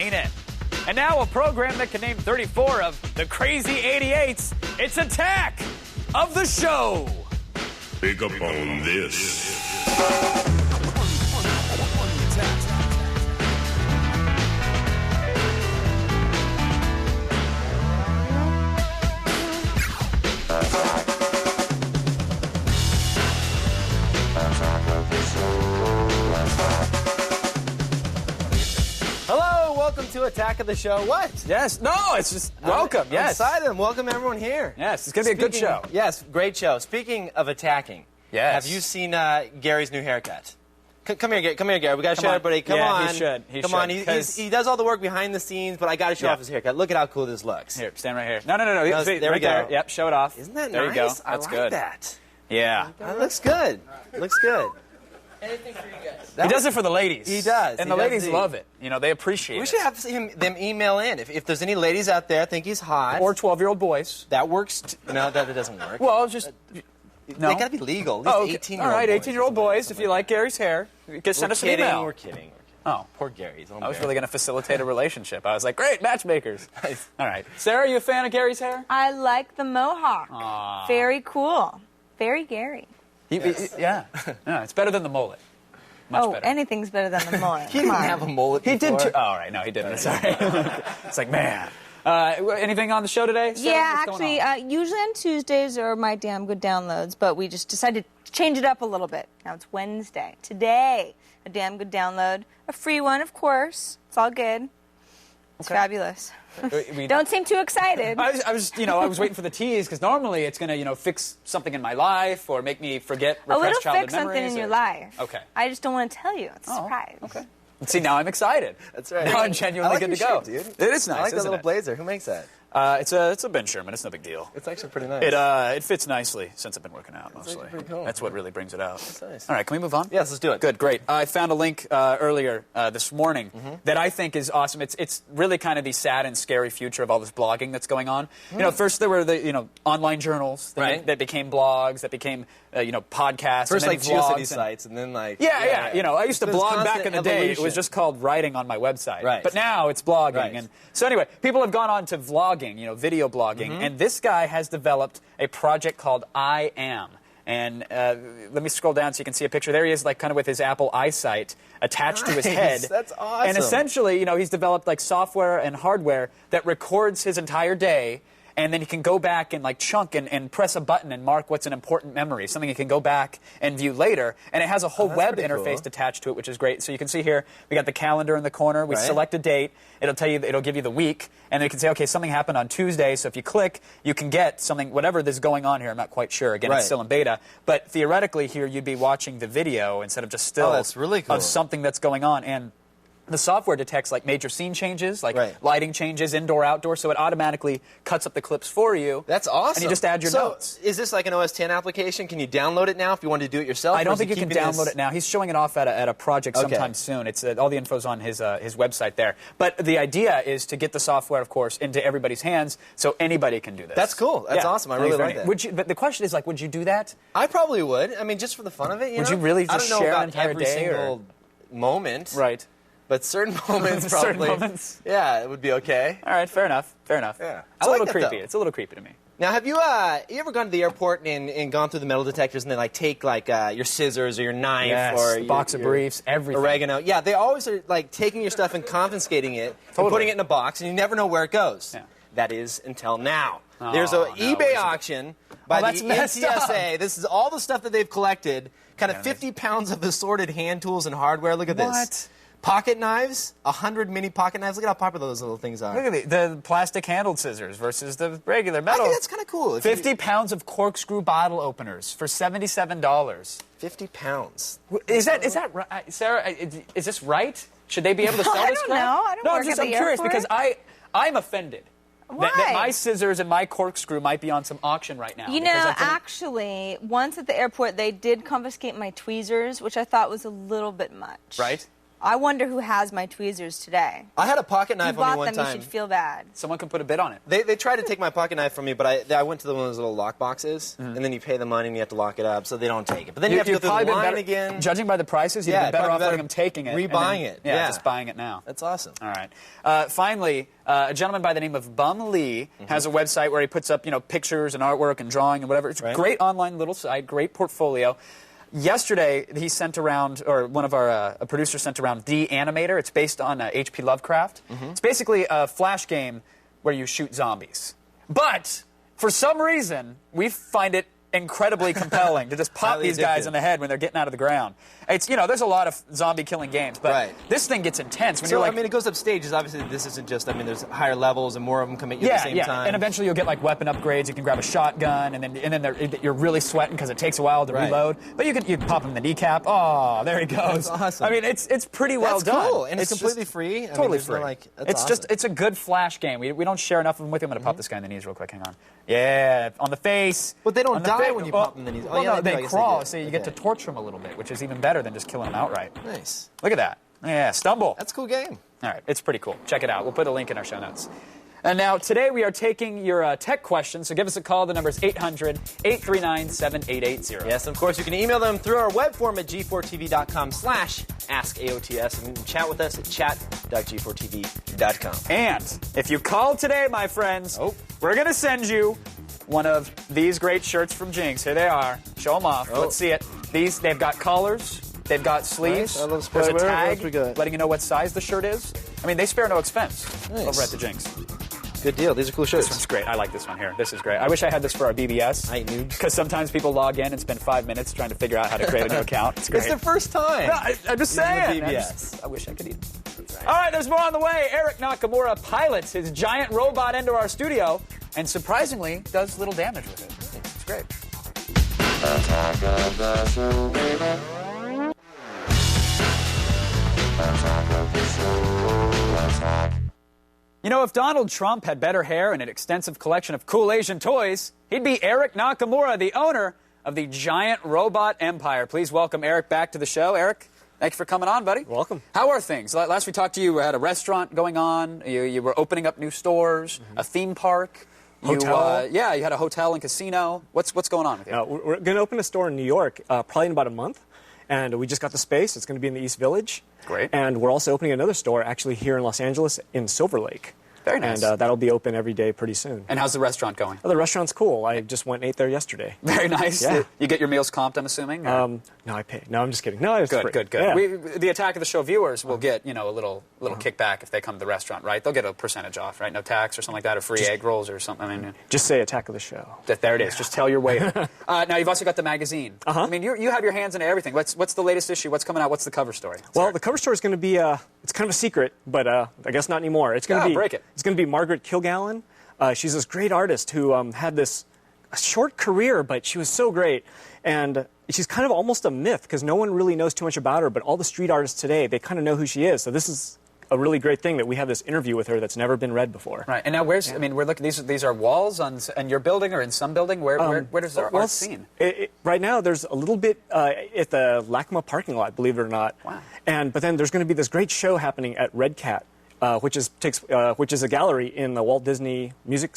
Ain't it? And now a program that can name 34 of the crazy 88s. It's Attack of the Show. Pick up on this. Hello, welcome to Attack of the Show. What? Yes. No, it's just welcome. I'm Yes. excited. Welcome everyone here. Yes, it's going to be a good show. Yes, great show. Speaking of attacking, Yes. have you seen Gary's new haircut? Come here, Gary. Come here, Gary. We got to show on. everybody. Come Yeah, on. he should. Come on. He does all the work behind the scenes, but I got to show Yeah. off his haircut. Look at how cool this looks. Here, stand right here. No. No, See, there we right go. there. Yep, show it off. Isn't that there nice? There you go. I That's like good. that. Yeah. That looks good. Looks good. Anything for you guys. He does it for the ladies. He does. And He the does ladies indeed. love it. You know, they appreciate We it. should have them email in. If there's any ladies out there think he's hot, Or 12-year-old boys. that works. No, that doesn't work. Well, just... No. They got to be legal. At least 18-year-old All right, boys. 18-year-old boys, if you like Gary's hair, you can send us an email. We're kidding. Oh. Poor Gary. He's on I was there. really going to facilitate a relationship. I was like, great, matchmakers. All right. Sarah, are you a fan of Gary's hair? I like the mohawk. Very cool. Very Gary. Yeah. Yeah, it's better than the mullet. Much better. Anything's better than the mullet. He didn't have a mullet He did before. too. Oh, all right. No, he didn't. Sorry. It's like, man. Anything on the show today? Sarah? Yeah, What's going actually, on? usually on Tuesdays are my damn good downloads, but we just decided to change it up a little bit. Now it's Wednesday. Today, a damn good download. A free one, of course. It's all good. It's fabulous. Don't seem too excited. I was waiting for the tease because normally it's going to, fix something in my life or make me forget Oh, repressed it'll childhood fix something memories in your or- life. Okay. I just don't want to tell you. It's a surprise. Okay. See, now I'm excited. That's right. Now I'm genuinely I like good to your go. shirt, dude. It is nice. I like that isn't little it? blazer. Who makes that? It's a Ben Sherman. It's no big deal. It's actually pretty nice. It fits nicely since I've been working out mostly. actually pretty cool. That's what really brings it out. That's nice. All right, can we move on? Yes, let's do it. Good, great. I found a link earlier this morning that I think is awesome. It's really kind of the sad and scary future of all this blogging that's going on. First there were the online journals that became blogs, that became podcasts. First, and like then vlogs GeoCities and- sites, and then like Yeah. I used to There's blog back constant in the day. It evolution. was just called writing on my website. Right. But now it's blogging. Right. And so anyway, people have gone on to vlogging, video blogging, and this guy has developed a project called I Am. And let me scroll down so you can see a picture. There he is, like kind of with his Apple eyesight attached to his Nice. head. That's awesome. And essentially, he's developed like software and hardware that records his entire day. And then he can go back and like chunk and press a button and mark what's an important memory, something he can go back and view later. And it has a whole web pretty interface cool. attached to it, which is great. So you can see here, we got the calendar in the corner. We Right. select a date. It'll give you the week. And then you can say, okay, something happened on Tuesday. So if you click, you can get something, whatever is going on here. I'm not quite sure. Again, Right. it's still in beta. But theoretically here, you'd be watching the video instead of just stills that's really cool. of something that's going on. And the software detects like major scene changes, like Right. lighting changes, indoor, outdoor, so it automatically cuts up the clips for you. That's awesome. And you just add your notes. Is this like an OS 10 application? Can you download it now if you want to do it yourself? I or don't is think it you can keeping download this- it now. He's showing it off at a project Okay. sometime soon. It's all the info's on his website there. But the idea is to get the software, of course, into everybody's hands so anybody can do this. That's cool. That's awesome. I really like that. Would you? But the question is, like, would you do that? I probably would. I mean, just for the fun of it. Would know? you really I just don't know share an about entire every day, or- single moment, Right. but certain moments probably. Certain moments. Yeah, it would be okay. All right. Fair enough. Fair enough. Yeah. It's I a like little that, creepy. though. It's a little creepy to me. Now, have you ever gone to the airport and gone through the metal detectors and they like take like your scissors or your knife Yes, or the your, box of your briefs, everything. oregano? Yeah, they always are like taking your stuff and confiscating it and Totally. putting it in a box, and you never know where it goes. Yeah. That is until now. Oh, There's no, a what is eBay it? auction by that's the messed NTSA. This is all the stuff that they've collected. Kind of Yeah, 50 pounds of assorted hand tools and hardware. Look at What? this. Pocket knives, 100 mini pocket knives. Look at how popular those little things are. Look at the plastic handled scissors versus the regular I metal. think that's kind of cool. If you- 50 pounds of corkscrew bottle openers for $77. 50 pounds. Is that right, Sarah? Is this right? Should they be able to sell I this don't crap? know. I don't no, work at I'm the curious airport. because I'm offended. That Why? my scissors and my corkscrew might be on some auction right now. You because know, I couldn't- actually, once at the airport, they did confiscate my tweezers, which I thought was a little bit much. Right? I wonder who has my tweezers today. I had a pocket If you knife on me bought one them, time. you should feel bad. Someone can put a bid on it. They tried to take my pocket knife from me, but I went to one of those little lock boxes, and then you pay the money and you have to lock it up, so they don't take it. But then you have to go through the line again. Judging by the prices, you'd Yeah, be better probably off better letting them taking it. rebuying and then- it. Yeah, Yeah. just buying it now. That's awesome. All right. Finally, a gentleman by the name of Bum Lee has a website where he puts up, pictures and artwork and drawing and whatever. It's a great online little site, great portfolio. Yesterday, he sent around, or one of our producers sent around D-Animator. It's based on H.P. Lovecraft. It's basically a Flash game where you shoot zombies. But for some reason, we find it incredibly compelling to just pop Highly these guys addictive. in the head when they're getting out of the ground. It's there's a lot of zombie killing games, but Right. this thing gets intense when So, you're like, it goes up stages. Obviously, this isn't just, there's higher levels and more of them come at you at the same time. and eventually you'll get like weapon upgrades. You can grab a shotgun, and then you're really sweating because it takes a while to Right. reload. But you can pop him in the kneecap. Oh, there he goes. That's awesome. I mean, it's pretty well That's done. cool, and it's completely just free. I mean, Totally there's no, free. that's It's awesome. it's a good Flash game. We don't share enough of them with you. I'm gonna pop this guy in the knees real quick. Hang on. Yeah, on the face. But they don't On the die fa- when you well, pop them in the knees. Oh, Well, yeah, no, they do. I they guess they crawl, do. so you get to Okay. torture them a little bit, which is even better than just killing them outright. Nice. Look at that. Yeah, stumble. That's a cool game. All right, it's pretty cool. Check it out. We'll put a link in our show notes. And now, today we are taking your tech questions, so give us a call. The number is 800-839-7880. Yes, and of course, you can email them through our web form at g4tv.com/askaots and chat with us at chat.g4tv.com. And if you call today, my friends, we're going to send you one of these great shirts from Jinx. Here they are. Show them off. Let's see it. They've got collars. They've got sleeves. Nice. I love There's a square. What tag else we got? letting you know what size the shirt is. I mean, they spare no expense Nice. over at the Jinx. Good deal. These are cool This shirts. one's great. I like this one here. This is great. I wish I had this for our BBS. I knew. Because sometimes people log in and spend 5 minutes trying to figure out how to create a new account. It's great. It's their first time. No, I'm just Using the saying. BBS. I wish I could eat. All right, there's more on the way. Eric Nakamura pilots his giant robot into our studio and surprisingly does little damage with it. It's great. If Donald Trump had better hair and an extensive collection of cool Asian toys, he'd be Eric Nakamura, the owner of the giant robot empire. Please welcome Eric back to the show. Eric, thanks for coming on, buddy. Welcome. How are things? Last we talked to you, you had a restaurant going on. You were opening up new stores, a theme park. Hotel. You had a hotel and casino. What's going on with you? We're going to open a store in New York probably in about a month. And we just got the space. It's going to be in the East Village. Great. And we're also opening another store actually here in Los Angeles in Silver Lake. Very nice. And that'll be open every day pretty soon. And how's the restaurant going? The restaurant's cool. I just went and ate there yesterday. Very nice. Yeah. You get your meals comped, I'm assuming? or- No, I pay. No, I'm just kidding. No, it's free. Good. Yeah. The Attack of the Show viewers will get, a little kickback if they come to the restaurant, right? They'll get a percentage off, right? No tax or something like that, or free egg rolls or something. I mean, Just say Attack of the Show. there it is. Just tell your waiter. Now you've also got the magazine. I mean, you have your hands into everything. What's the latest issue? What's coming out? What's the cover story? Well, the cover story is going to be it's kind of a secret, but I guess not anymore. It's going to be break it. It's going to be Margaret Kilgallen. She's this great artist who had this a short career, but she was so great. And she's kind of almost a myth because no one really knows too much about her, but all the street artists today, they kind of know who she is. So this is a really great thing that we have this interview with her that's never been read before. Right. And now where's? I mean, we're looking. These are walls on your building or in some building. Where does our art scene? Right now, there's a little bit at the LACMA parking lot, believe it or not. Wow. But then there's going to be this great show happening at Red Cat, which is a gallery in the Walt Disney Music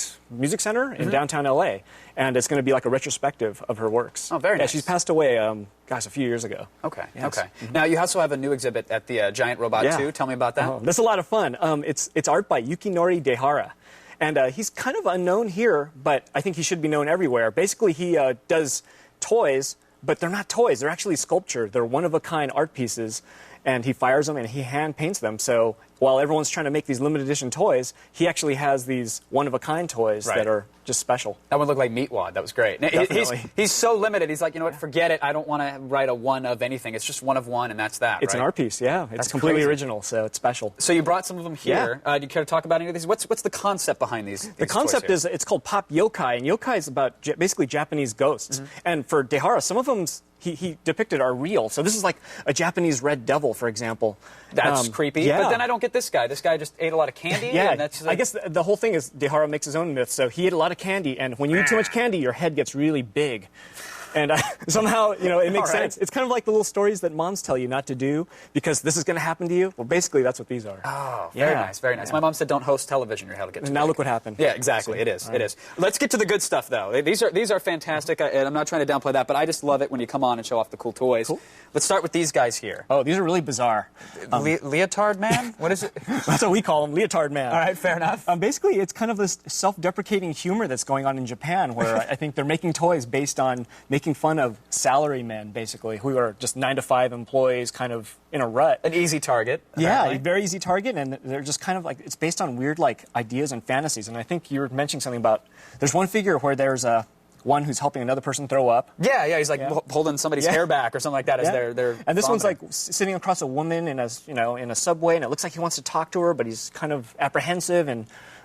Center in downtown LA, and it's going to be like a retrospective of her works. Oh, very nice. Yeah, she's passed away, a few years ago. Okay. Yes. Okay. Now you also have a new exhibit at the Giant Robot Yeah. 2. Tell me about that. That's a lot of fun. It's art by Yukinori Dehara. And he's kind of unknown here, but I think he should be known everywhere. Basically, he does toys, but they're not toys. They're actually sculpture. They're one-of-a-kind art pieces, and he fires them and he hand paints them. So while everyone's trying to make these limited edition toys, he actually has these one-of-a-kind toys Right. that are just special. That one looked like Meatwad. That was great. Definitely. He's so limited. He's like, you know what? Forget it. I don't want to write a one of anything. It's just one of one, and that's that. It's right? an art piece, yeah. It's That's completely crazy. original, so it's special. So you brought some of them here. Yeah. Do you care to talk about any of these? What's the concept behind these? The concept is it's called pop yokai, and yokai is about basically Japanese ghosts. And for Dehara, some of them he depicted are real. So this is like a Japanese red devil, for example. That's creepy. Yeah. But then I don't get this guy. This guy just ate a lot of candy. Yeah, and that's I guess the whole thing is Dehara makes his own myth. So he ate a lot of candy, and when you eat too much candy, your head gets really big. And somehow, you know, it makes All right. sense. It's kind of like the little stories that moms tell you not to do because this is going to happen to you. Well, basically, that's what these are. Oh, very nice, very nice. My mom said don't host television, you're hell to get And now look what happened. Yeah, exactly. It is. It is. Let's get to the good stuff, though. These are fantastic, and I'm not trying to downplay that, but I just love it when you come on and show off the cool toys. Cool. Let's start with these guys here. Oh, these are really bizarre. Leotard Man? What is it? That's what we call them, leotard man. All right, fair enough. Basically, it's kind of this self-deprecating humor that's going on in Japan, where I think they're making toys based on making fun of salarymen, basically, who are just 9-to-5 employees, kind of in a rut. An easy target. Yeah, apparently. a very easy target, and they're just kind of like, it's based on weird, like, ideas and fantasies. And I think you were mentioning something about, there's one figure where there's one who's helping another person throw up. Yeah, he's like holding somebody's hair back or something like that as they're And this one's vomiting. like sitting across a woman in a subway, and it looks like he wants to talk to her, but he's kind of apprehensive.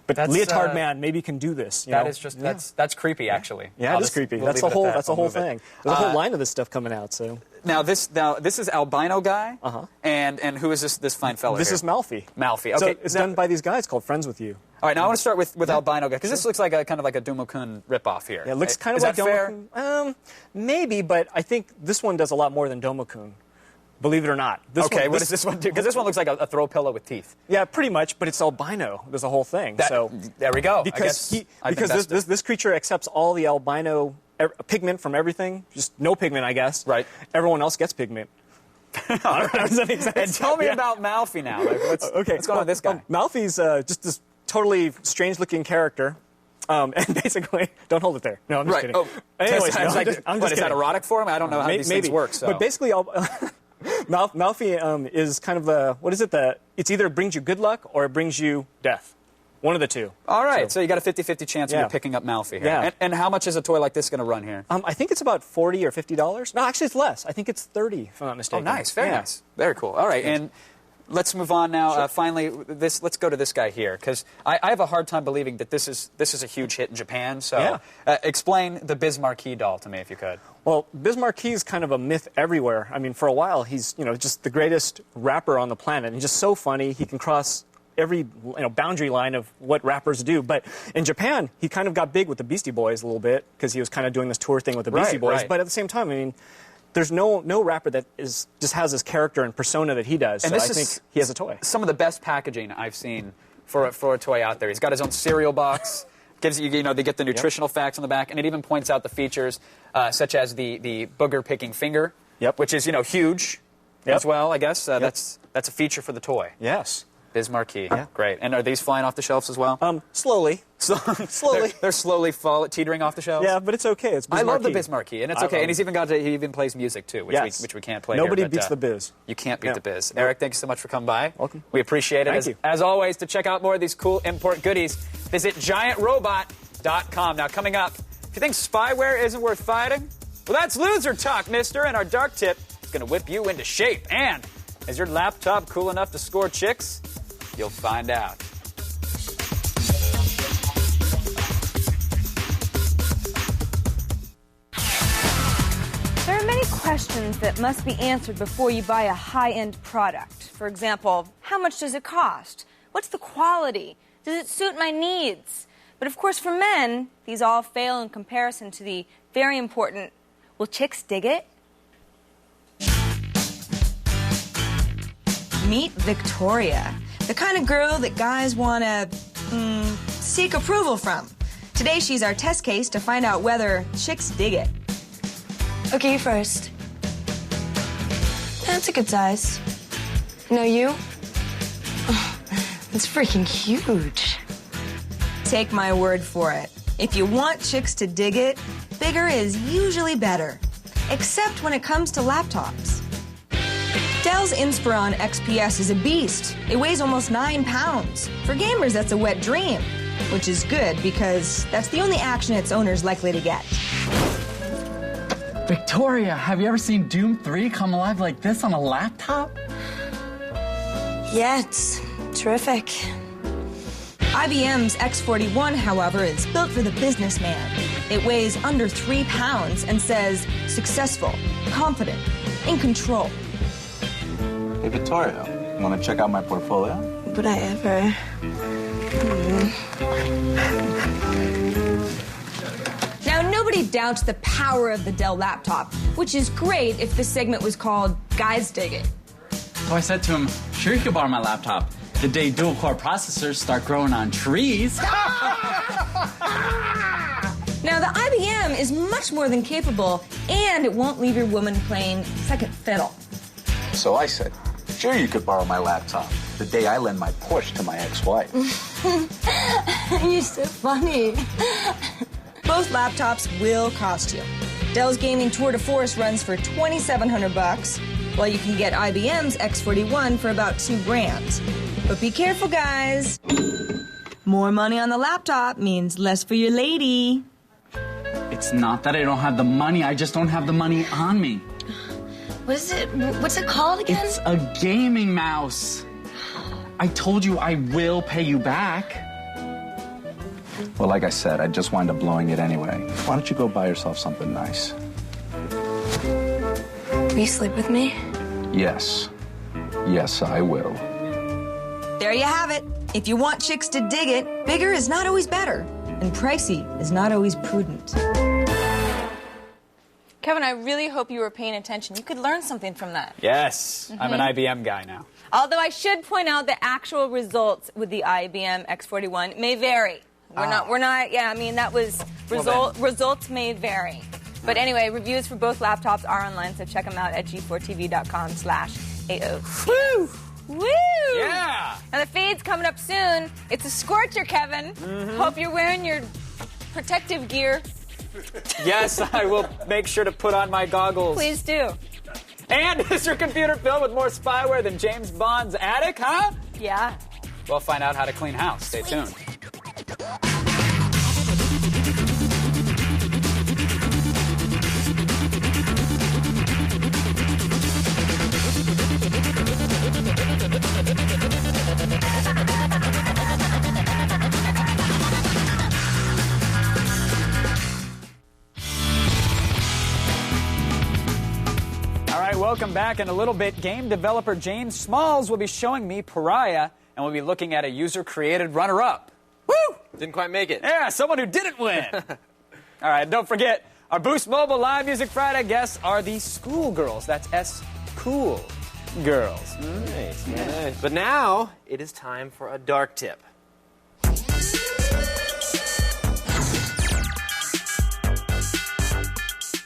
But That's, leotard man maybe can do this. That is just that's creepy, actually. Yeah, it is creepy. We'll That's leave the it whole. at that. That's the We'll whole move it. thing. There's a whole line of this stuff coming out. So Now this is albino guy. Uh-huh. And who is this fine fellow? this here? is Malfi. Malfi. Okay. So it's done by these guys called Friends with You. All right, now I want to start with albino guy because this looks like a kind of like a Dumo-kun ripoff here. Yeah, it looks kind of is like that fair? Domo-kun. Maybe, but I think this one does a lot more than Domo-kun. Believe it or not. What does this one do? Because this one looks like a throw pillow with teeth. Yeah, pretty much, but it's albino. There's a whole thing. So there we go. Because I think this creature accepts all the albino pigment from everything. Just no pigment, I guess. Right. Everyone else gets pigment. And tell me about Malfi now. Like, what's going on with this guy? Malfi's just this totally strange-looking character. And basically, don't hold it there. No, I'm just kidding. Oh, anyways, I'm just is that kidding. Erotic for him? I don't know how these things work. So. But basically, Malfi is kind of what is it? It's either brings you good luck or it brings you death. One of the two. All right, so you got a 50-50 chance of you picking up Malfi here. Yeah. And how much is a toy like this going to run here? I think it's about $40 or $50. No, actually, it's less. I think it's $30, if I'm not mistaken. Oh, nice. Very nice. Very cool. All right, and let's move on now. Sure. Finally, let's go to this guy here, because I have a hard time believing that this is a huge hit in Japan. So explain the Biz Markie doll to me, if you could. Well, Biz Markie is kind of a myth everywhere. I mean, for a while, he's just the greatest rapper on the planet. And he's just so funny. He can cross every boundary line of what rappers do. But in Japan, he kind of got big with the Beastie Boys a little bit because he was kind of doing this tour thing with the Beastie Boys. Right. But at the same time, I mean, there's no rapper that just has this character and persona that he does. And so I think he has a toy. Some of the best packaging I've seen for a toy out there. He's got his own cereal box. Gives you, they get the nutritional facts on the back, and it even points out the features such as the booger picking finger, which is huge as well. I guess that's a feature for the toy. Yes. Biz Markie. Great. And are these flying off the shelves as well? Slowly. Slowly. They're slowly teetering off the shelves? Yeah, but it's okay. It's Biz I love the Markie. Biz Markie, and it's okay. And he even plays music, too, which we can't play Nobody here. beats the Biz. You can't beat the Biz. Eric, thank you so much for coming by. Welcome. We appreciate it. Thank you. As always, to check out more of these cool import goodies, visit GiantRobot.com. Now, coming up, if you think spyware isn't worth fighting, well, that's loser talk, mister, and our dark tip is going to whip you into shape. And is your laptop cool enough to score chicks? You'll find out. There are many questions that must be answered before you buy a high-end product. For example, how much does it cost? What's the quality? Does it suit my needs? But of course, for men, these all fail in comparison to the very important, will chicks dig it? Meet Victoria, the kind of girl that guys want to seek approval from. Today, she's our test case to find out whether chicks dig it. Okay, you first. That's a good size. No, you? Oh, it's freaking huge. Take my word for it. If you want chicks to dig it, bigger is usually better. Except when it comes to laptops. Dell's Inspiron XPS is a beast. It weighs almost 9 pounds. For gamers, that's a wet dream. Which is good, because that's the only action its owner's likely to get. Victoria, have you ever seen Doom 3 come alive like this on a laptop? Yeah, it's terrific. IBM's X41, however, is built for the businessman. It weighs under 3 pounds and says successful, confident, in control. Hey, Victoria, you want to check out my portfolio? Would I ever? Now, nobody doubts the power of the Dell laptop, which is great if the segment was called Guys Dig It. So I said to him, sure, you could borrow my laptop the day dual-core processors start growing on trees. Now, the IBM is much more than capable, and it won't leave your woman playing second fiddle. So I said, sure, you could borrow my laptop the day I lend my Porsche to my ex-wife. You're so funny. Both laptops will cost you. Dell's gaming tour de force runs for $2,700, while you can get IBM's X41 for about $2,000. But be careful, guys. More money on the laptop means less for your lady. It's not that I don't have the money, I just don't have the money on me. What is it? What's it called again? It's a gaming mouse. I told you I will pay you back. Well, like I said, I'd just wind up blowing it anyway. Why don't you go buy yourself something nice? Will you sleep with me? Yes. Yes, I will. There you have it. If you want chicks to dig it, bigger is not always better, and pricey is not always prudent. Kevin, I really hope you were paying attention. You could learn something from that. Yes, I'm an IBM guy now. Although I should point out the actual results with the IBM X41 may vary. We're not, yeah, I mean, that was, results may vary. But anyway, reviews for both laptops are online, so check them out at g4tv.com/AO. Woo! Woo! Yeah! And the feed's coming up soon. It's a scorcher, Kevin. Hope you're wearing your protective gear. Yes, I will make sure to put on my goggles. Please do. And is your computer filled with more spyware than James Bond's attic, huh? Yeah. We'll find out how to clean house. Stay tuned. All right, welcome back. In a little bit, game developer James Smalls will be showing me Pariah, and we'll be looking at a user-created runner-up. Woo! Didn't quite make it. Yeah, someone who didn't win. All right, don't forget, our Boost Mobile Live Music Friday guests are the Schoolgirls. That's S-Cool Girls. Nice, nice. But now, it is time for a dark tip.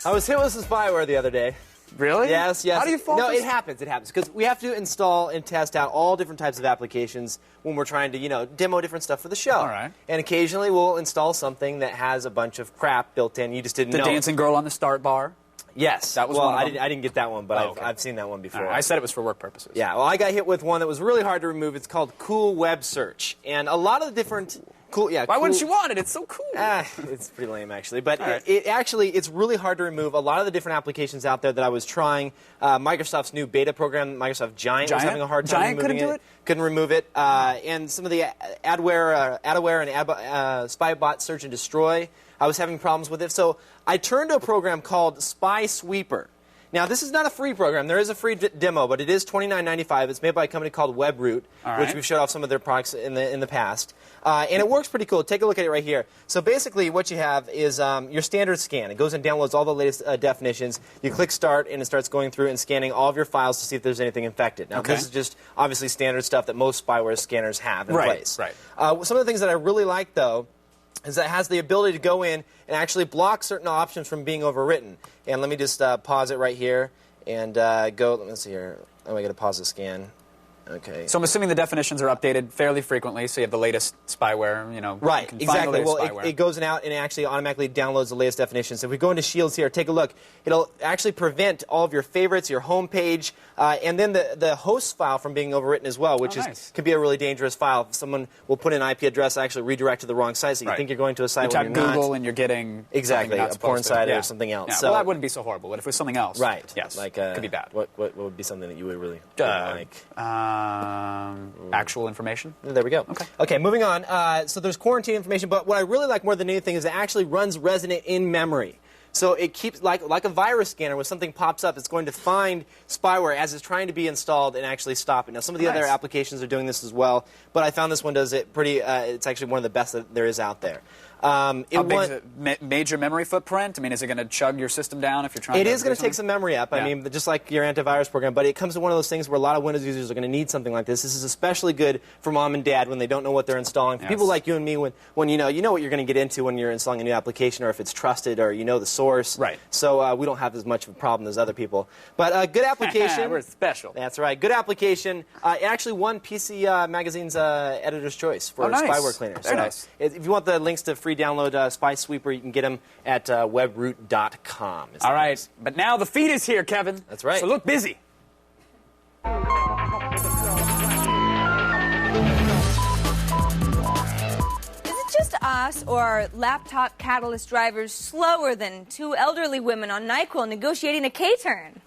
I was hit with some spyware the other day. Really? Yes. How do you fall? No, it happens. It happens because we have to install and test out all different types of applications when we're trying to, demo different stuff for the show. All right. And occasionally we'll install something that has a bunch of crap built in. You just didn't know. The dancing girl on the start bar. Yes. That was well, one of them. I didn't get that one, but okay. I've seen that one before. Right, I said it was for work purposes. Yeah. Well, I got hit with one that was really hard to remove. It's called Cool Web Search, and a lot of the different. Cool, yeah. Why wouldn't you want it? It's so cool. It's pretty lame, actually. But right. it's really hard to remove. A lot of the different applications out there that I was trying, Microsoft's new beta program, Microsoft Giant, was having a hard time removing it. Couldn't remove it. And some of the adware and Spybot Search and Destroy, I was having problems with it. So I turned to a program called Spy Sweeper. Now, this is not a free program. There is a free demo, but it is $29.95. It's made by a company called WebRoot, which we've showed off some of their products in the past. And it works pretty cool. Take a look at it right here. So basically what you have is your standard scan. It goes and downloads all the latest definitions. You click Start, and it starts going through and scanning all of your files to see if there's anything infected. Now, this is just obviously standard stuff that most spyware scanners have in place. Right. Some of the things that I really like, though, is that it has the ability to go in and actually block certain options from being overwritten. And let me just pause it right here and go. Let's see here. Oh, I got to pause the scan. Okay. So I'm assuming the definitions are updated fairly frequently, so you have the latest spyware, Right, you can exactly. Find the Well, it goes out and it actually automatically downloads the latest definitions. So if we go into Shields here, take a look. It'll actually prevent all of your favorites, your home page, and then the host file from being overwritten as well, which could be a really dangerous file. Someone will put an IP address, actually redirect to the wrong site, so you think you're going to a site when you're not. Google and you're getting exactly you're a porn site or something else. Yeah. So, well, that wouldn't be so horrible. But if it was something else, right? Yes, like could be bad. What would be something that you would really like? Actual information. There we go. Okay, moving on. So there's quarantine information, but what I really like more than anything is it actually runs Resident in memory. So it keeps, like a virus scanner, when something pops up, it's going to find spyware as it's trying to be installed and actually stop it. Now, some of the other applications are doing this as well, but I found this one does it pretty, it's actually one of the best that there is out there. How big is it? Major memory footprint? I mean, is it going to chug your system down if you're trying to... It is going to take some memory up. I mean, just like your antivirus program. But it comes to one of those things where a lot of Windows users are going to need something like this. This is especially good for mom and dad when they don't know what they're installing. For people like you and me, when you know what you're going to get into when you're installing a new application, or if it's trusted, or you know the source. Right. So we don't have as much of a problem as other people. But good application. We're special. That's right. Good application. It actually won PC Magazine's Editor's Choice for spyware cleaners. Very nice. If you want the links to free download Spy Sweeper, you can get them at webroot.com. All right. But now the feed is here, Kevin. That's right. So look busy. Is it just us, or are laptop Catalyst drivers slower than two elderly women on NyQuil negotiating a K-turn?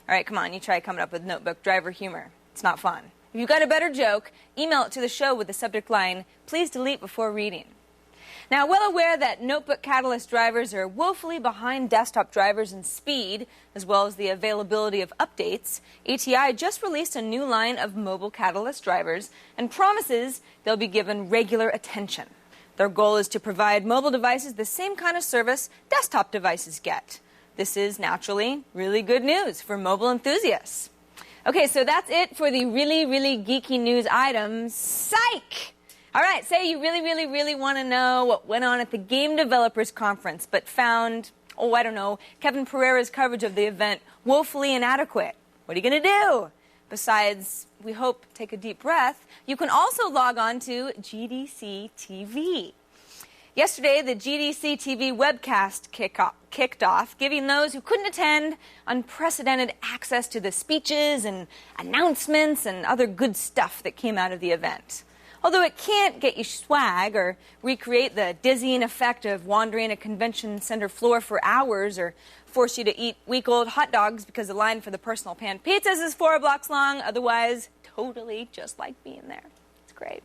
All right, come on, you try coming up with notebook driver humor. It's not fun. If you've got a better joke, email it to the show with the subject line, "Please delete before reading." Now, well aware that notebook Catalyst drivers are woefully behind desktop drivers in speed, as well as the availability of updates, ATI just released a new line of mobile Catalyst drivers and promises they'll be given regular attention. Their goal is to provide mobile devices the same kind of service desktop devices get. This is, naturally, really good news for mobile enthusiasts. Okay, so that's it for the really, really geeky news items. Psych! All right, say you really, really, really want to know what went on at the Game Developers Conference, but found, I don't know, Kevin Pereira's coverage of the event woefully inadequate. What are you going to do? Besides, we hope, take a deep breath, you can also log on to GDC TV. Yesterday, the GDC TV webcast kicked off, giving those who couldn't attend unprecedented access to the speeches and announcements and other good stuff that came out of the event. Although it can't get you swag or recreate the dizzying effect of wandering a convention center floor for hours or force you to eat week-old hot dogs because the line for the personal pan pizzas is 4 blocks long, otherwise totally just like being there. It's great.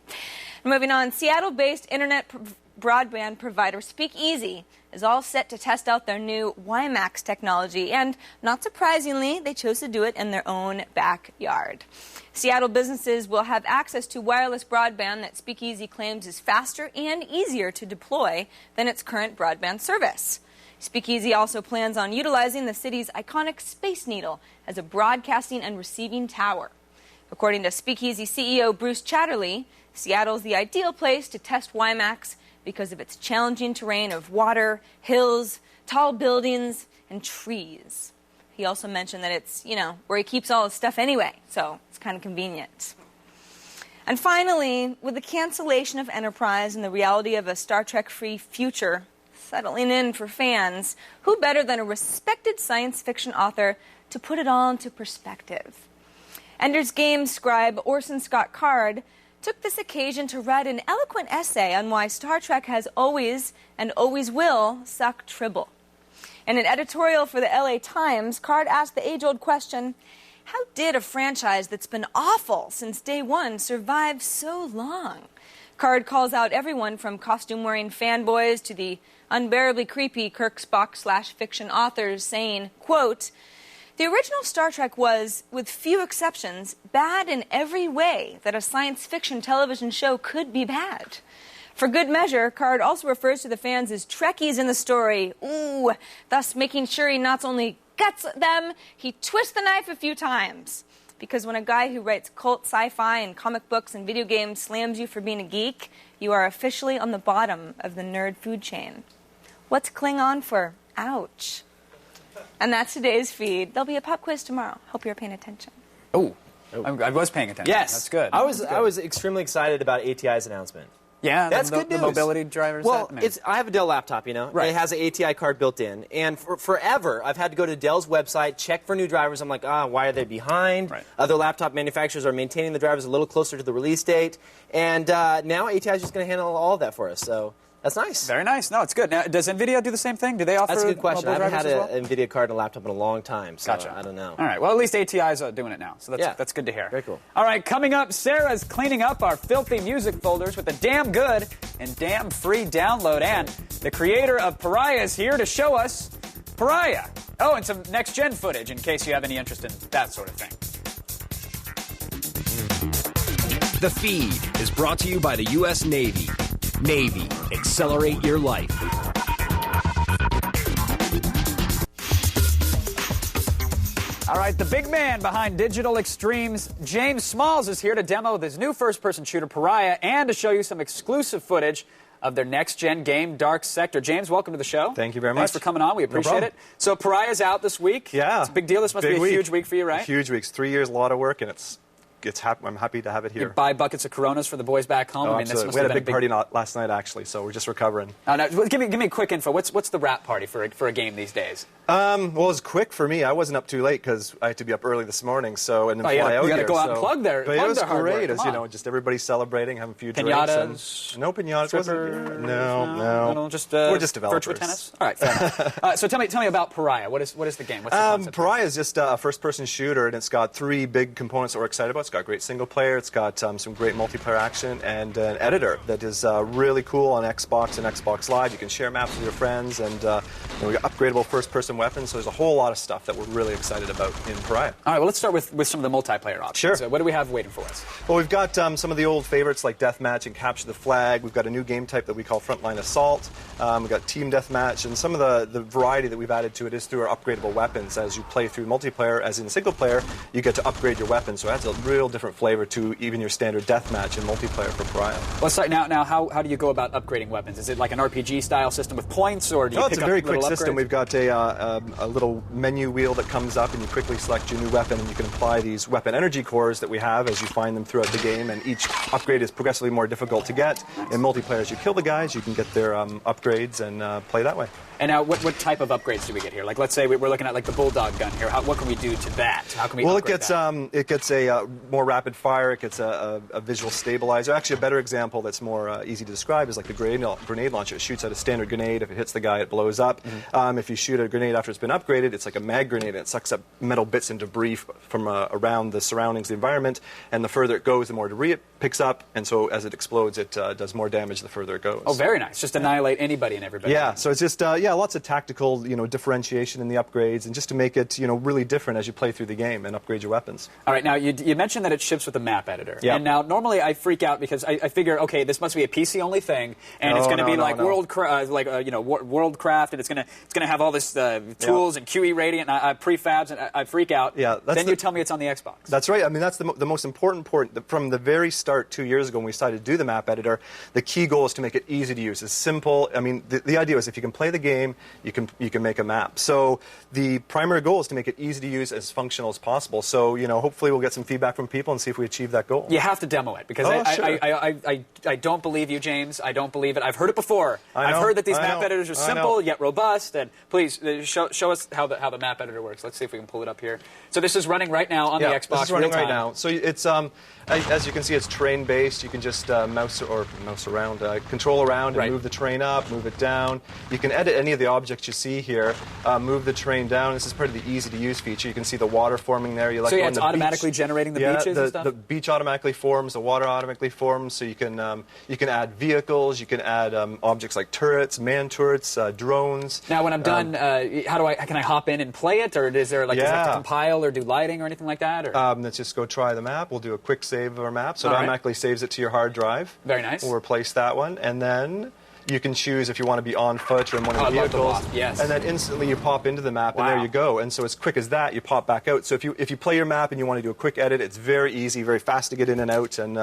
Moving on, Seattle-based internet broadband provider SpeakEasy is all set to test out their new WiMAX technology, and not surprisingly, they chose to do it in their own backyard. Seattle businesses will have access to wireless broadband that SpeakEasy claims is faster and easier to deploy than its current broadband service. SpeakEasy also plans on utilizing the city's iconic Space Needle as a broadcasting and receiving tower. According to SpeakEasy CEO Bruce Chatterley, Seattle is the ideal place to test WiMAX because of its challenging terrain of water, hills, tall buildings, and trees. He also mentioned that it's, where he keeps all his stuff anyway, so it's kind of convenient. And finally, with the cancellation of Enterprise and the reality of a Star Trek-free future settling in for fans, who better than a respected science fiction author to put it all into perspective? Ender's Game scribe Orson Scott Card took this occasion to write an eloquent essay on why Star Trek has always and always will suck tribble. In an editorial for the LA Times, Card asked the age-old question, how did a franchise that's been awful since day one survive so long? Card calls out everyone from costume-wearing fanboys to the unbearably creepy Kirk Spock/fiction authors, saying, quote, the original Star Trek was, with few exceptions, bad in every way that a science fiction television show could be bad. For good measure, Card also refers to the fans as Trekkies in the story, thus making sure he not only gets them, he twists the knife a few times. Because when a guy who writes cult sci-fi and comic books and video games slams you for being a geek, you are officially on the bottom of the nerd food chain. What's Klingon for? Ouch. And that's today's feed. There'll be a pop quiz tomorrow. Hope you're paying attention. I was paying attention. Yes. That's good. I was extremely excited about ATI's announcement. Yeah, that's good news. The mobility drivers. Well, I have a Dell laptop, Right. It has an ATI card built in. And forever, I've had to go to Dell's website, check for new drivers. I'm like, why are they behind? Right. Other laptop manufacturers are maintaining the drivers a little closer to the release date. And now ATI is just going to handle all of that for us. So that's nice. Very nice. No, it's good. Now, does NVIDIA do the same thing? Do they offer? That's a good question. I haven't had an NVIDIA card in a laptop in a long time, so gotcha. I don't know. All right. Well, at least ATI's doing it now, so that's good to hear. Very cool. All right. Coming up, Sarah's cleaning up our filthy music folders with a damn good and damn free download, and the creator of Pariah is here to show us Pariah. Oh, and some next-gen footage in case you have any interest in that sort of thing. The Feed is brought to you by the U.S. Navy. Navy, accelerate your life. All right, the big man behind Digital Extremes, James Smalls, is here to demo this new first-person shooter, Pariah, and to show you some exclusive footage of their next-gen game, Dark Sector. James, welcome to the show. Thank you very much. Thanks for coming on. We appreciate it. So Pariah's out this week. Yeah. It's a big deal. This must be a huge week for you, right? Huge week. 3 years, a lot of work, and I'm happy to have it here. You buy buckets of Coronas for the boys back home. Oh, I mean, absolutely. This must we had have a been big party last night, actually, so we're just recovering. Now, give me a quick info. What's the wrap party for a game these days? Well, it was quick for me. I wasn't up too late because I had to be up early this morning. And then fly out here. You got to go out and plug there. But it was great, as just everybody celebrating, having a few drinks. No pinatas. No. We're just developers. Virtua tennis. All right, fair enough. So tell me about Pariah. What is the game? What's the concept? Pariah is just a first-person shooter, and it's got 3 big components that we're excited about. It's got great single player. It's got some great multiplayer action and an editor that is really cool on Xbox and Xbox Live. You can share maps with your friends, and we got upgradable first-person weapons. So there's a whole lot of stuff that we're really excited about in Pariah. All right, well, let's start with some of the multiplayer options. Sure. So what do we have waiting for us? Well, we've got some of the old favorites like Deathmatch and Capture the Flag. We've got a new game type that we call Frontline Assault. We've got Team Deathmatch, and some of the variety that we've added to it is through our upgradable weapons. As you play through multiplayer, as in single player, you get to upgrade your weapons. So it adds a real different flavor to even your standard deathmatch and multiplayer for Pariah. Well, sorry, now how do you go about upgrading weapons? Is it like an RPG-style system with points, or do you pick up it's a very quick system. Upgrades? We've got a little menu wheel that comes up, and you quickly select your new weapon, and you can apply these weapon energy cores that we have as you find them throughout the game, and each upgrade is progressively more difficult to get. In multiplayer, as you kill the guys, you can get their upgrades and play that way. And now, what type of upgrades do we get here? Like, let's say we're looking at like the Bulldog gun here. What can we do to that? How can we? Well, it gets a more rapid fire. It gets a visual stabilizer. Actually, a better example that's more easy to describe is like the grenade launcher. It shoots out a standard grenade. If it hits the guy, it blows up. Mm-hmm. If you shoot a grenade after it's been upgraded, it's like a mag grenade. And it sucks up metal bits and debris from around the surroundings, the environment. And the further it goes, the more debris it picks up. And so as it explodes, it does more damage the further it goes. Oh, very nice. Just annihilate anybody and everybody. Yeah. So it's just lots of tactical differentiation in the upgrades, and just to make it really different as you play through the game and upgrade your weapons. All right. Now you mentioned that it ships with a map editor. Yeah. And now normally I freak out because I figure, okay, this must be a PC only thing, and it's going to be like Worldcraft, and it's going to have all this tools and QE Radiant and prefabs, and I freak out. Yeah. Then you tell me it's on the Xbox. That's right. I mean, that's the most important part. From the very start 2 years ago when we started to do the map editor, the key goal is to make it easy to use. It's simple. I mean, the idea is if you can play the game, you can make a map. So the primary goal is to make it easy to use, as functional as possible. So hopefully we'll get some feedback from people and see if we achieve that goal. You have to demo it because I don't believe you, James. I don't believe it. I've heard it before. I've heard that these map editors are simple yet robust. And please show us how the map editor works. Let's see if we can pull it up here. So this is running right now on the Xbox. This is running right now. So it's as you can see, it's terrain based. You can just mouse around, control around, and move the terrain up, move it down. You can edit any of the objects you see here. Move the terrain down. This is part of the easy to use feature. You can see the water forming there. You it's automatically generating the beaches and stuff? The beach automatically forms. The water automatically forms. So you can add vehicles. You can add objects like turrets, man turrets, drones. Now, when I'm done, can I hop in and play it, or is there does it have to compile or do lighting or anything like that? Or? Let's just go try the map. We'll do a quick save of our map. So it automatically saves it to your hard drive. Very nice. We'll replace that one, and then you can choose if you want to be on foot or in one of the vehicles. Yes. And then instantly you pop into the map, and there you go. And so as quick as that, you pop back out. So if you play your map and you want to do a quick edit, it's very easy, very fast to get in and out, and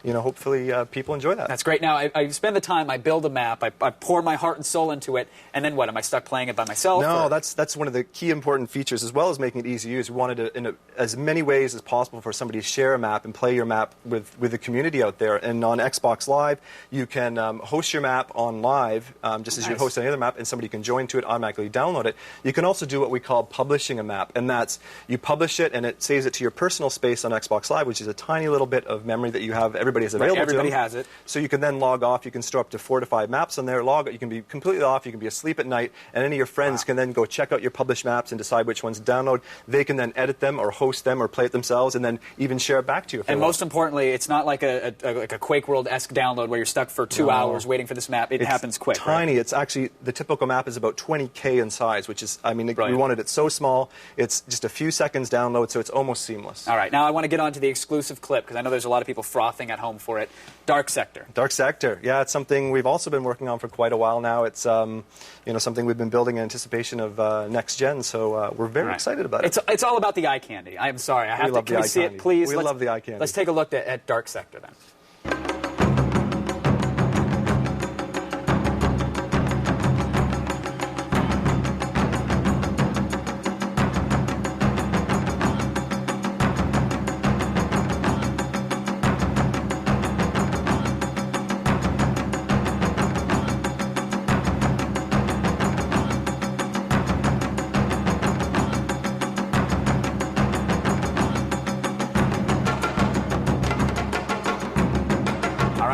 hopefully people enjoy that. That's great. Now I spend the time, I build a map, I pour my heart and soul into it, and then what? Am I stuck playing it by myself? No, that's one of the key important features, as well as making it easy to use. We wanted to, in as many ways as possible, for somebody to share a map and play your map with the community out there. And on Xbox Live, you can host your map on live. Just as you host any other map, and somebody can join to it, automatically download it. You can also do what we call publishing a map, and that's you publish it and it saves it to your personal space on Xbox Live, which is a tiny little bit of memory that you have. Everybody has available to them. Everybody has it. So you can then log off. You can store up to 4 to 5 maps on there. You can be completely off. You can be asleep at night, and any of your friends can then go check out your published maps and decide which ones to download. They can then edit them or host them or play it themselves, and then even share it back to you. And most importantly, it's not like a Quake World-esque download where you're stuck for 2 hours waiting for this map. it happens quick. Tiny. Right? It's actually, the typical map is about 20K in size, which is, I mean, we wanted it so small. It's just a few seconds download, so it's almost seamless. All right, now I want to get on to the exclusive clip, because I know there's a lot of people frothing at home for it. Dark Sector. Dark Sector. Yeah, it's something we've also been working on for quite a while now. It's something we've been building in anticipation of next gen, so we're very excited about it. It's all about the eye candy. I'm sorry. I have to. Can we see it, please? We love the eye candy. Let's take a look at Dark Sector then.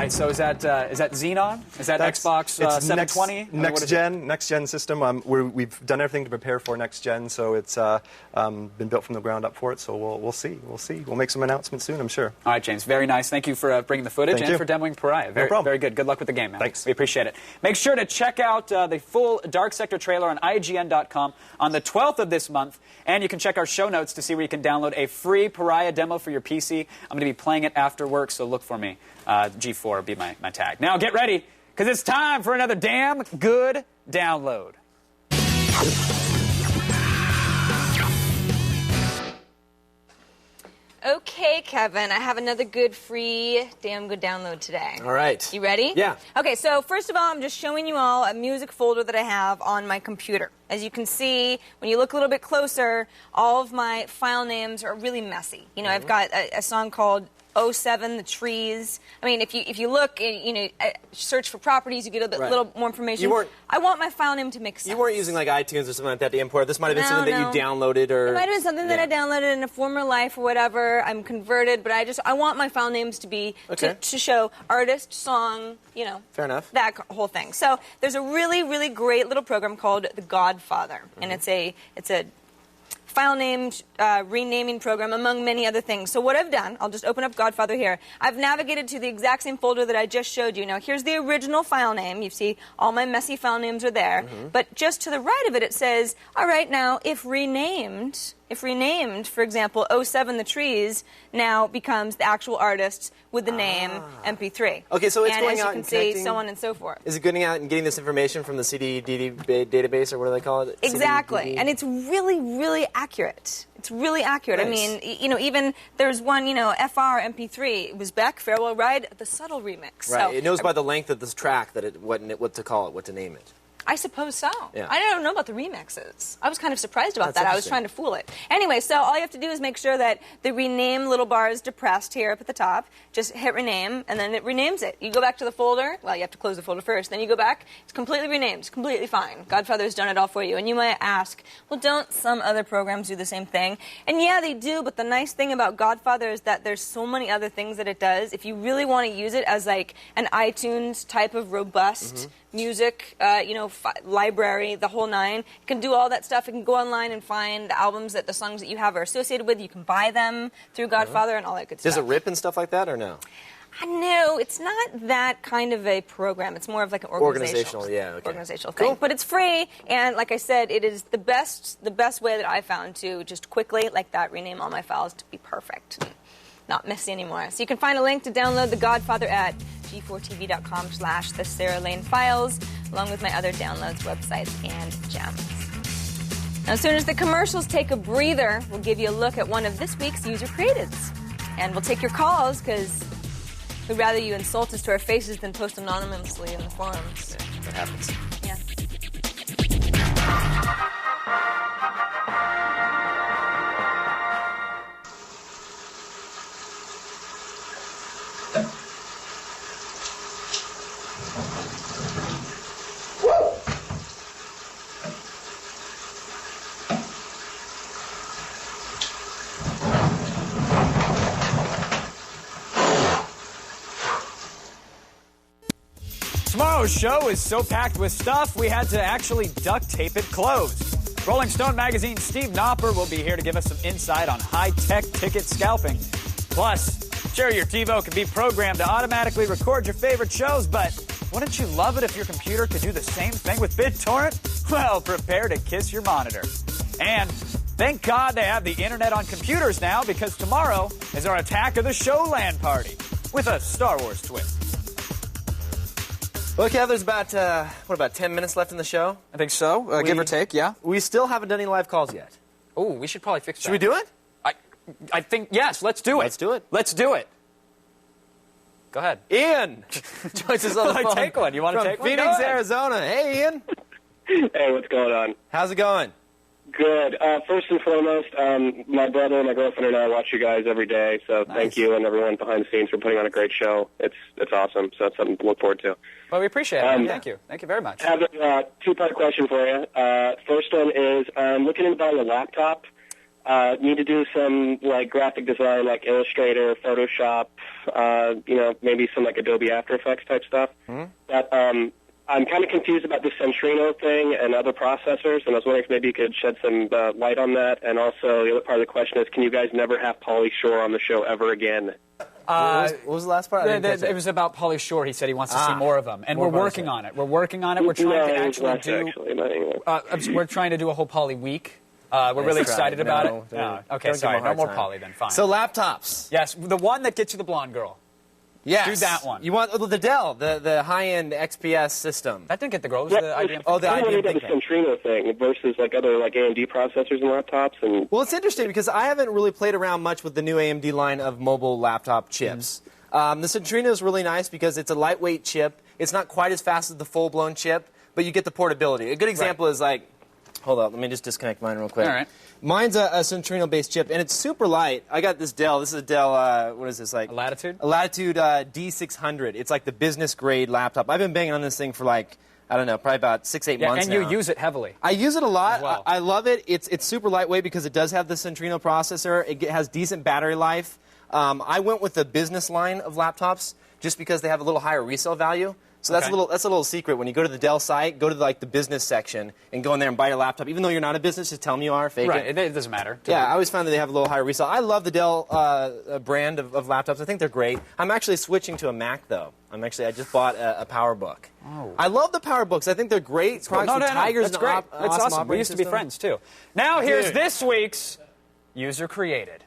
So is that Xenon? Is that Xbox 720? Next gen system. We've done everything to prepare for next gen, so it's been built from the ground up for it. So we'll see. We'll make some announcements soon, I'm sure. All right, James. Very nice. Thank you for bringing the footage and for demoing Pariah. No problem. Very good. Good luck with the game, man. Thanks. We appreciate it. Make sure to check out the full Dark Sector trailer on IGN.com on the 12th of this month, and you can check our show notes to see where you can download a free Pariah demo for your PC. I'm going to be playing it after work, so look for me. G4 will be my tag. Now get ready, because it's time for another damn good download. Okay, Kevin, I have another good free damn good download today. All right. You ready? Yeah. Okay, so first of all, I'm just showing you all a music folder that I have on my computer. As you can see, when you look a little bit closer, all of my file names are really messy. You know, I've got a song called 07, The Trees. I mean, if you look, search for properties, you get a little more information. I want my file name to make sense. You weren't using like iTunes or something like that to import. This might have been something that you downloaded, or it might have been something that I downloaded in a former life or whatever. I'm converted, but I want my file names to be to show artist, song, fair enough, that whole thing. So there's a really, really great little program called The Godfather, and it's a file name renaming program, among many other things. So what I've done, I'll just open up Godfather here. I've navigated to the exact same folder that I just showed you. Now, here's the original file name. You see all my messy file names are there. But just to the right of it, it says, all right, now, if renamed, for example, 07 The Trees now becomes the actual artist with the name MP3. Okay, so it's and going as out you can see, so on and so forth. Is it going out and getting this information from the CD database, or what do they call it? Exactly, and it's really, really accurate. It's really accurate. Nice. I mean, even there's one, FR MP3. It was Beck, Farewell Ride, the Subtle remix. Right, So, it knows by the length of this track that what to call it, what to name it. I suppose so. Yeah. I don't know about the remixes. I was kind of surprised about that. I was trying to fool it. Anyway, so all you have to do is make sure that the rename little bar is depressed here up at the top. Just hit rename, and then it renames it. You go back to the folder. Well, you have to close the folder first. Then you go back. It's completely renamed. It's completely fine. Godfather's done it all for you. And you might ask, well, don't some other programs do the same thing? And yeah, they do, but the nice thing about Godfather is that there's so many other things that it does. If you really want to use it as like an iTunes type of robust music, library, the whole nine. You can do all that stuff. You can go online and find the albums that the songs that you have are associated with. You can buy them through Godfather and all that good stuff. Does it rip and stuff like that, or no? No, it's not that kind of a program. It's more of like an organizational thing. But it's free, and like I said, it is the best way that I found to just quickly, like that, rename all my files to be perfect. Not messy anymore. So you can find a link to download The Godfather at g4tv.com/the Sarah Lane files, along with my other downloads, websites, and gems. Now, as soon as the commercials take a breather, we'll give you a look at one of this week's user creatives. And we'll take your calls, because we'd rather you insult us to our faces than post anonymously in the forums. Yeah, that happens. Yeah. Tomorrow's show is so packed with stuff, we had to actually duct tape it closed. Rolling Stone Magazine's Steve Knopper will be here to give us some insight on high-tech ticket scalping. Plus, sure, your TiVo can be programmed to automatically record your favorite shows, but Wouldn't you love it if your computer could do the same thing with BitTorrent? Well, prepare to kiss your monitor. And thank God they have the internet on computers now, because tomorrow is our Attack of the Show LAN party with a Star Wars twist. Well, Kev, there's about 10 minutes left in the show? I think so, give or take, yeah. We still haven't done any live calls yet. Oh, we should probably fix that. Should we do it? I think, yes, let's do it. Let's do it. Let's do it. Go ahead. Ian joins us on the phone. Take one. You want to take one? From Phoenix, Arizona. Hey, Ian. Hey, what's going on? How's it going? Good. First and foremost, my brother, my girlfriend, and I watch you guys every day, so thank you and everyone behind the scenes for putting on a great show. It's awesome, so it's something to look forward to. Well, we appreciate it. Thank you. Thank you very much. I have a two-part question for you. First one is, I'm looking into buying a laptop. Need to do some graphic design, like Illustrator, Photoshop, maybe some Adobe After Effects type stuff. Mm-hmm. But I'm kind of confused about the Centrino thing and other processors, and I was wondering if maybe you could shed some light on that. And also, the other part of the question is, can you guys never have Pauly Shore on the show ever again? What was the last part? It was about Pauly Shore. He said he wants to see more of them, and we're working on it. We're working on it. We're trying to actually do. We're trying to do a whole Pauly week. We're really excited about it. No, okay, sorry, no more Pauly then. Fine. So laptops. Yes, the one that gets you the blonde girl. Yes. Do that one. You want the Dell, the high-end XPS system. That didn't get the girl. It was the IBM. Oh, the IBM thing. The Centrino thing versus other AMD processors and laptops. Well, it's interesting because I haven't really played around much with the new AMD line of mobile laptop chips. Mm-hmm. The Centrino is really nice because it's a lightweight chip. It's not quite as fast as the full-blown chip, but you get the portability. A good example is hold on, let me just disconnect mine real quick. All right. Mine's a Centrino-based chip, and it's super light. I got this Dell. This is a Dell, what is this, a Latitude? A Latitude D600. It's the business-grade laptop. I've been banging on this thing for I don't know, probably about 6-8 months now. And you use it heavily. I use it a lot. Well. I love it. It's super lightweight because it does have the Centrino processor. It has decent battery life. I went with the business line of laptops just because they have a little higher resale value. So that's a little secret. When you go to the Dell site, go to the business section and go in there and buy your laptop. Even though you're not a business, just tell them you are. Fake it. It doesn't matter. Yeah, I always found that they have a little higher resale. I love the Dell brand of laptops. I think they're great. I'm actually switching to a Mac though. I just bought a PowerBook. Oh. I love the PowerBooks. I think they're great. That's great. It's awesome. We used to be system. friends too. Now here's this week's User Created.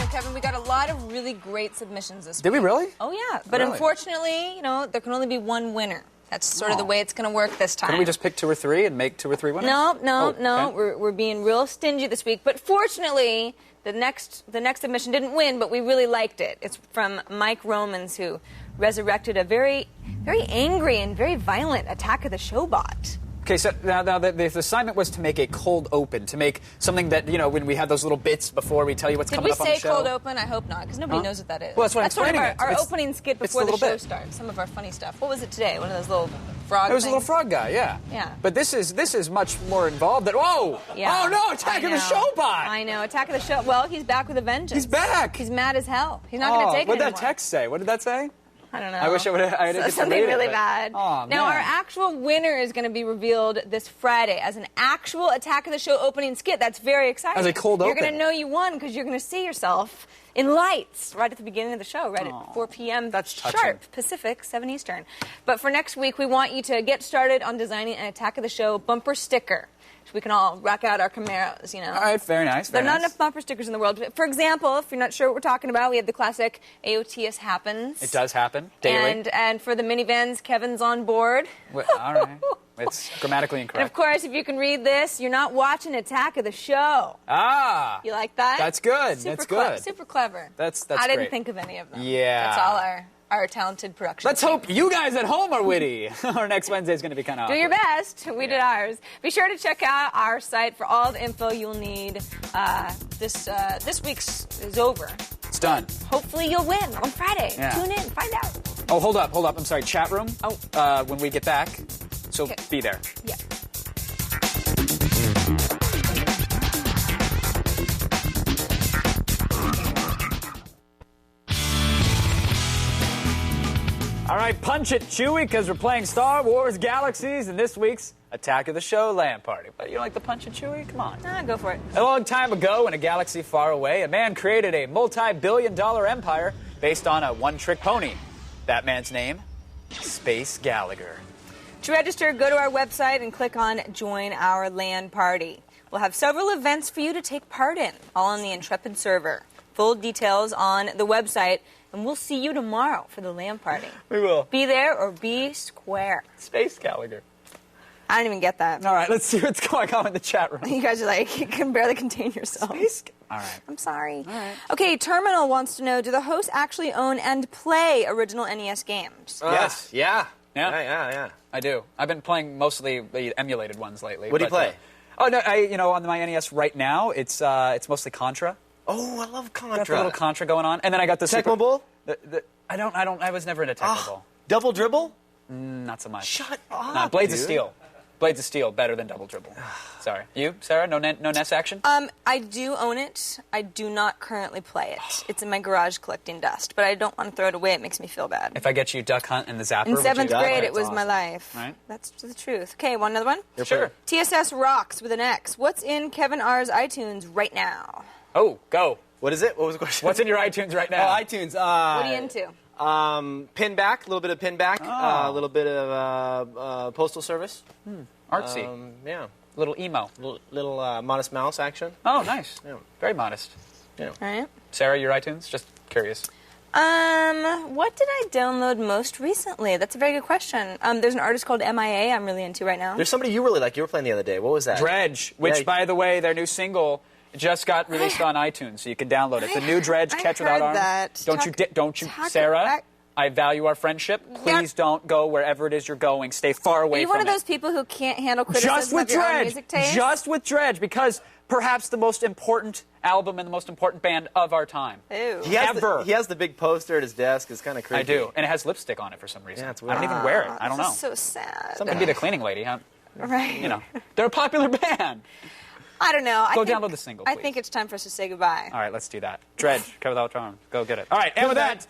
Kevin, we got a lot of really great submissions this week. Did we really? Oh, yeah. But unfortunately, there can only be one winner. That's sort of the way it's going to work this time. Couldn't we just pick 2 or 3 and make 2 or 3 winners? No. Okay. We're being real stingy this week. But fortunately, the next submission didn't win, but we really liked it. It's from Mike Romans, who resurrected a very, very angry and very violent Attack of the Show bot. Okay, so now the assignment was to make a cold open, to make something that, when we have those little bits before we tell you what's coming up on the show. Did we say cold open? I hope not, because nobody knows what that is. Well, that's what I'm explaining. That's sort of our opening skit before the show starts. Some of our funny stuff. What was it today? One of those little frog It was a little frog guy, yeah. Yeah. But this is much more involved. Whoa! Yeah. Oh, no, Attack of the Show bot! I know, Attack of the Show. Well, he's back with a vengeance. He's back! He's mad as hell. He's not going to take it anymore. What did that text say? What did that say? I don't know. I wish I would have. Something really bad. Oh, now, our actual winner is going to be revealed this Friday as an actual Attack of the Show opening skit. That's very exciting. As a cold open. You're going to know you won because you're going to see yourself in lights right at the beginning of the show, right at 4 p.m. That's touching. Sharp, Pacific, 7 Eastern. But for next week, we want you to get started on designing an Attack of the Show bumper sticker. So we can all rock out our Camaros, All right, very nice. There are not enough bumper stickers in the world. For example, if you're not sure what we're talking about, we have the classic AOTS happens. It does happen daily. And for the minivans, Kevin's on board. All right. It's grammatically incorrect. And of course, if you can read this, you're not watching Attack of the Show. Ah. You like that? That's good. That's good. Super clever. That's I didn't great. think of any of them. Yeah. That's all our talented production Let's team. hope you guys at home are witty. Our next Wednesday is going to be kind of Do your best. We did ours. Be sure to check out our site for all the info you'll need. This week's is over. It's done. Hopefully you'll win on Friday. Yeah. Tune in. Find out. Oh, hold up. I'm sorry. Chat room. When we get back. So be there. Yeah. All right, punch it, Chewie, because we're playing Star Wars Galaxies in this week's Attack of the Show LAN party. But you don't like the punch it, Chewie? Come on. Go for it. A long time ago, in a galaxy far away, a man created a multi-billion-dollar empire based on a one-trick pony. That man's name? Space Gallagher. To register, go to our website and click on Join Our LAN Party. We'll have several events for you to take part in, all on the Intrepid server. Full details on the website, and we'll see you tomorrow for the LAN party. We will. Be there or be square. Space Gallagher. I don't even get that. All right, let's see what's going on in the chat room. You guys are like, you can barely contain yourself. All right. I'm sorry. All right. Okay, Terminal wants to know, do the hosts actually own and play original NES games? Yes. Yeah. Yeah. I do. I've been playing mostly the emulated ones lately. What do you play? Oh no, on my NES right now, it's mostly Contra. Oh, I love Contra. Got the little Contra going on, and then I got the Tecmo Bowl. I was never into Tecmo Bowl. Double Dribble. Not so much. Shut up. Nah, Blades of Steel. Blades of Steel better than Double Dribble. Sorry. You, Sarah? No NES action? I do own it. I do not currently play it. It's in my garage collecting dust, but I don't want to throw it away. It makes me feel bad. If I get you Duck Hunt and the Zapper, In 7th grade, it was awesome. my life. Right. That's the truth. Okay, want another one? Sure. TSS Rocks with an X. What's in Kevin R's iTunes right now? Oh, go. What is it? What was the question? What's in your iTunes right now? Oh, iTunes. What are you into? Pinback, a little bit of Pinback, a little bit of Postal Service. Artsy. Yeah. Little emo. Little Modest Mouse action. Oh, nice. Yeah. Very modest. Yeah. All right. Sarah, your iTunes? Just curious. What did I download most recently? That's a very good question. There's an artist called MIA I'm really into right now. There's somebody you really like. You were playing the other day. What was that? Dredge, which, Yeah. by the way, their new single just got released on iTunes, so you can download it. The new Dredge, Catch Without Arms. That. Don't you, Sarah? I value our friendship. Please don't go wherever it is you're going. Stay far away Are you from it. one of those people who can't handle criticism Just with of your own Dredge. music taste? Just with Dredge, because perhaps the most important album and the most important band of our time. Ew. He has the big poster at his desk. It's kind of creepy. I do, and it has lipstick on it for some reason. Yeah, it's I weird. don't even wear it. I don't know. This is so sad. Something be the cleaning lady, huh? Right. You know, they're a popular band. I don't know. Go download the single, I please. think it's time for us to say goodbye. All right, let's do that. Dredge, Cover Without Arms. Go get it. All right, and with that,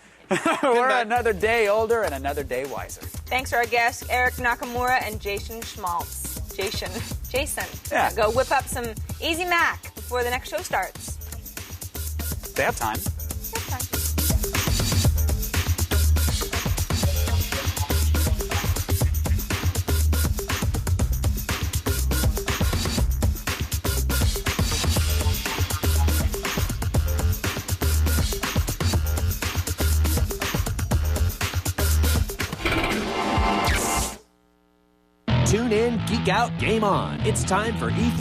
we're another day older and another day wiser. Thanks to our guests, Eric Nakamura and Jason Schmaltz. Jason. Yeah. Go whip up some Easy Mac before the next show starts. They have time. Tune in, geek out, game on. It's time for E3.